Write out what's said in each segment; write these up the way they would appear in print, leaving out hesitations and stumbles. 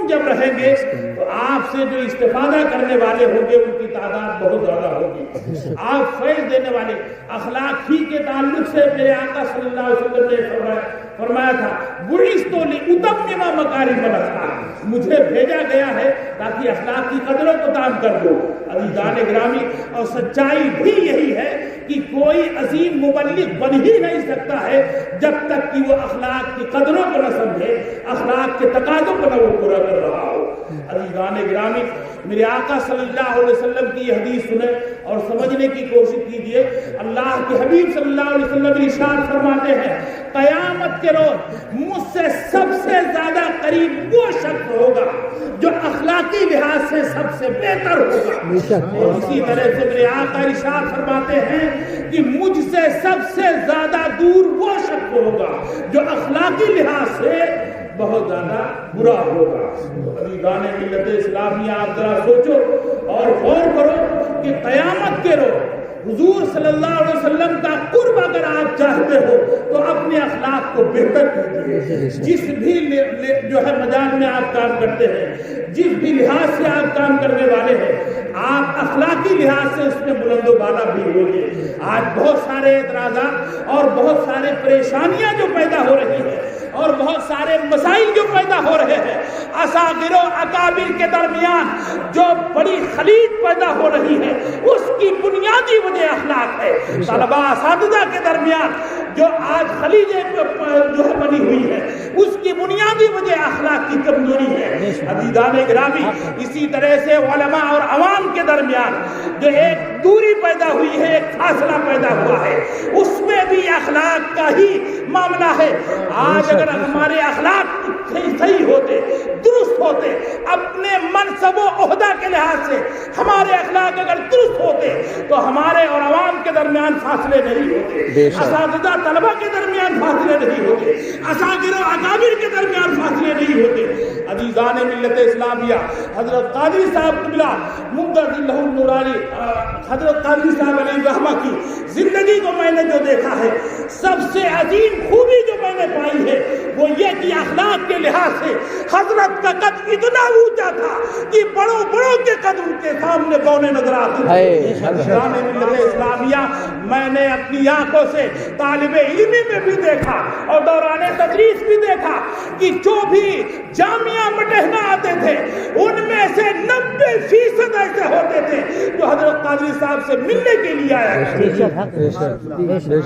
تم جب رہیں گے تو آپ سے جو استفادہ کرنے والے ہوں گے ان کی تعداد بہت زیادہ ہوگی. آپ فیض دینے والے. اخلاق ہی کے تعلق سے میرے آقا صلی اللہ علیہ وسلم نے فرمایا تھا بعثت لأتمم مکارم الاخلاق، مجھے بھیجا گیا ہے تاکہ اخلاق کی قدروں کو تام کر دو. عزیزان گرامی، اور سچائی بھی یہی ہے کہ کوئی عظیم مبلغ بن ہی نہیں سکتا ہے جب تک کہ وہ اخلاق کی قدروں کو نہ سمجھے، اخلاق کے تقاضوں کو نہ وہ پورا کر رہا ہو. عزیزان گرامی، میرے آقا صلی اللہ علیہ وسلم کی یہ حدیث سنیں اور سمجھنے کی کوشش کیجئے. اللہ کے حبیب صلی اللہ علیہ وسلم ارشاد فرماتے ہیں قیامت کے روز مجھ سے سب سے زیادہ قریب وہ شخص ہوگا جو اخلاقی لحاظ سے سب سے بہتر ہوگا. اور اسی طرح سے میرے آقا ارشاد فرماتے ہیں کہ مجھ سے سب سے زیادہ دور وہ شخص ہوگا جو اخلاقی لحاظ سے بہت زیادہ برا ہوگا. عزیزان ملت اسلامیہ، آپ ذرا سوچو اور غور کرو کہ قیامت کے روز حضور صلی اللہ علیہ وسلم کا قرب اگر آپ چاہتے ہو تو اپنے اخلاق کو بہتر کیجیے. جس بھی جو ہے میدان میں آپ کام کرتے ہیں، جس بھی لحاظ سے آپ کام کرنے والے ہیں، آپ اخلاقی لحاظ سے اس میں بلند و بالا بھی ہوگی. آج بہت سارے اعتراضات اور بہت سارے پریشانیاں جو پیدا ہو رہی ہیں اور بہت سارے مسائل جو پیدا ہو رہے ہیں، اصاغر و اکابر کے درمیان جو بڑی خلیج پیدا ہو رہی ہے، اس کی بنیادی وجہ اخلاق ہے. طلباء اساتذہ کے درمیان جو آج خلیجیں جو ہے بنی ہوئی ہے، اس کی بنیادی وجہ اخلاق کی کمزوری ہے. عزیزان گرامی، اسی طرح سے علماء اور عوام کے درمیان جو ایک دوری پیدا ہوئی ہے، ایک فاصلہ پیدا ہوا ہے، اس میں بھی اخلاق کا ہی معاملہ ہے. آج اگر ہمارے اخلاق صحیح ہوتے، درست ہوتے، اپنے منصب و عہدہ کے لحاظ سے ہمارے اخلاق اگر درست ہوتے تو ہمارے اور عوام کے درمیان فاصلے نہیں ہوتے، اساتذہ طلبہ کے درمیان فاصلے نہیں ہوتے، اصاغر و اکابر کے درمیان فاصلے نہیں ہوتے. عزیزان ملت اسلامیہ، حضرت قادری صاحب قبلہ ممدد اللہ النورانی، حضرت قادری صاحب علیہ الرحمہ کی زندگی کو میں نے جو دیکھا ہے، سب سے عظیم خوبی جو میں نے پائی ہے وہ یہ کہ اخلاق کے لحاظ سے حضرت کا قد اتنا اونچا تھا کہ بڑوں کے قد ان کے سامنے بونے نظر آتے تھے. عزیزان ملت اسلامیہ، میں نے اپنی آنکھوں سے طالب علمی میں بھی دیکھا اور دوران تدریس بھی دیکھا کہ جو بھی جامعہ مٹہنا آتے تھے ان میں سے 90% ایسے ہوتے تھے جو حضرت قادری صاحب سے ملنے کے لیے آیا کرتے.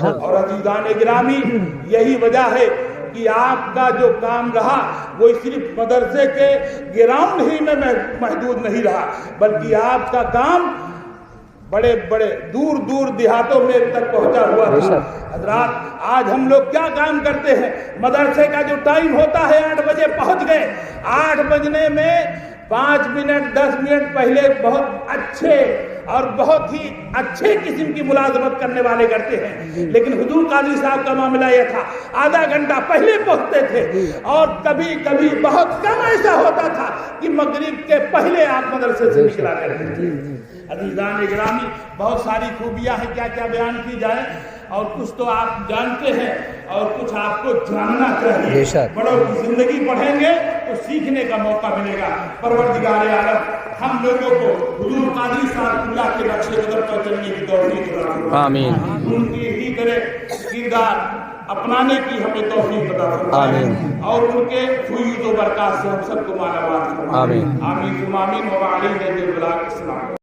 اور عزیزان گرامی، یہی وجہ ہے کہ آپ کا جو کام رہا وہ صرف مدرسے کے گراؤنڈ ہی میں محدود نہیں رہا، بلکہ آپ کا کام بڑے دور دیہاتوں میں تک پہنچا ہوا تھا. حضرات، آج ہم لوگ کیا کام کرتے ہیں؟ مدرسے کا جو ٹائم ہوتا ہے 8 بجے پہنچ گئے، 8 بجنے میں 5 منٹ 10 منٹ پہلے بہت اچھے اور بہت ہی اچھے قسم کی ملازمت کرنے والے کرتے ہیں. لیکن حضور قادری صاحب کا معاملہ یہ تھا، آدھا گھنٹہ پہلے پہنچتے تھے اور کبھی بہت کم ایسا ہوتا تھا کہ مغرب کے پہلے آپ مدرسے سے نکلا کرتے تھے. عزیزان گرامی، بہت ساری خوبیاں ہیں، کیا بیان کی جائے، اور کچھ تو آپ جانتے ہیں اور کچھ آپ کو جاننا چاہیے. بڑوں کی زندگی پڑھیں گے تو سیکھنے کا موقع ملے گا. پروردگار عالم ہم لوگوں کو حضور قادری صاحب اللہ کے نقش قدم پر چلنے کی توفیق عطا فرمائے. آمین. ان کی ہی طرح کردار اپنانے کی ہمیں توفیق عطا فرمائے اور ان کے فیوز و برکات سے ہم سب کو مالا مال فرمائے. آمین. آمین. آمین. و علیہ السلام.